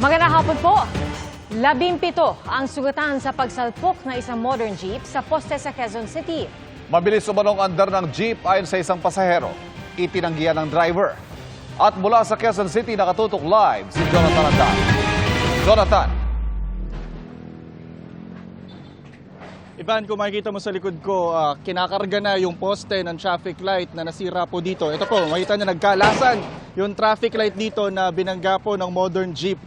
Magandang hapon po. 17 ang sugatan sa pagsalpok na isang modern jeep sa poste sa Quezon City. Mabilis umanong andar ng jeep ayon sa isang pasahero. Itinanggihan ng driver. At mula sa Quezon City, nakatutok live si Jonathan Andan. Jonathan. Ivan, kung makikita mo sa likod ko, kinakarga na yung poste ng traffic light na nasira po dito. Ito po, makita nyo nagkalasan yung traffic light dito na binangga po ng modern jeep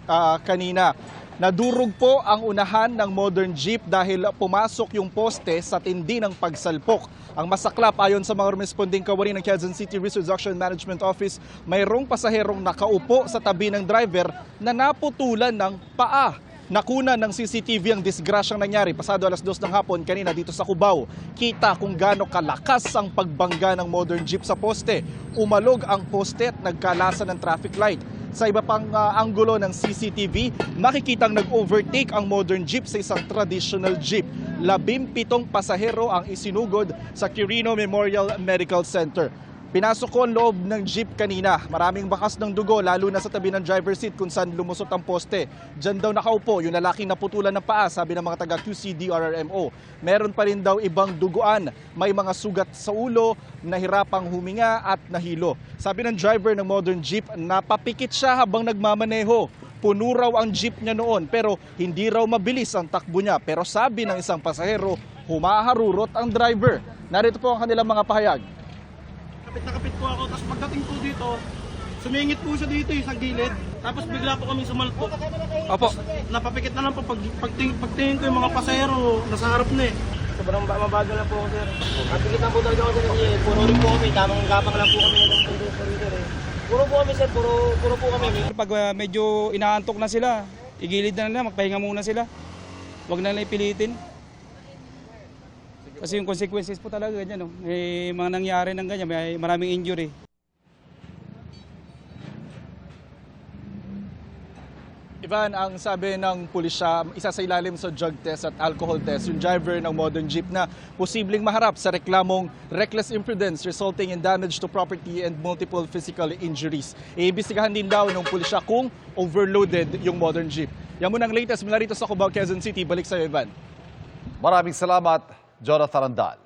kanina. Nadurog po ang unahan ng modern jeep dahil pumasok yung poste sa tindi ng pagsalpok. Ang masaklap, ayon sa mga responding kawani ng Quezon City Resource Management Office, mayroong pasaherong nakaupo sa tabi ng driver na naputulan ng paa. Nakuna ng CCTV ang disgrasyang nangyari pasado alas 2 ng hapon kanina dito sa Cubao. Kita kung gaano kalakas ang pagbangga ng modern jeep sa poste. Umalog ang poste at nagkalasan ng traffic light. Sa iba pang anggulo ng CCTV, makikitang nag-overtake ang modern jeep sa isang traditional jeep. 17 pasahero ang isinugod sa Quirino Memorial Medical Center. Pinasok ko ang loob ng jeep kanina. Maraming bakas ng dugo, lalo na sa tabi ng driver's seat kung saan lumusot ang poste. Diyan daw nakaupo yung lalaking naputulan ng paa, sabi ng mga taga QCD-RRMO. Meron pa rin daw ibang duguan. May mga sugat sa ulo, nahirapang huminga at nahilo. Sabi ng driver ng modern jeep, napapikit siya habang nagmamaneho. Puno raw ang jeep niya noon pero hindi raw mabilis ang takbo niya. Pero sabi ng isang pasahero, humaharurot ang driver. Narito po ang kanilang mga pahayag. Kapit po ako, tapos pagdating po dito, sumingit po siya dito sa gilid, tapos bigla po kami sumalpok. Opo. Napapikit na lang po pagtingin ko yung mga pasahero, nasa harap na eh. Sobrang mabagal na po ako, sir. Napikitan po talaga ako sa kasi puro rin po kami, tamang gapang lang po kami ng pundo sa leader eh. Puro po kami, sir, puro po kami. Pag medyo inaantok na sila, igilid na nila, magpahinga muna sila. Huwag na nila ipilitin. Kasi yung consequences po talaga ganyan, no? May mga nangyari ng ganyan, may maraming injury. Ivan, ang sabi ng pulisya, isa sa ilalim sa drug test at alcohol test, yung driver ng modern jeep na posibleng maharap sa reklamong reckless imprudence resulting in damage to property and multiple physical injuries. Iimbestigahan din daw ng pulisya kung overloaded yung modern jeep. Yan muna ang latest mula rito sa Cubao, Quezon City. Balik sa iyo, Ivan. Maraming salamat, Jonathan Andan.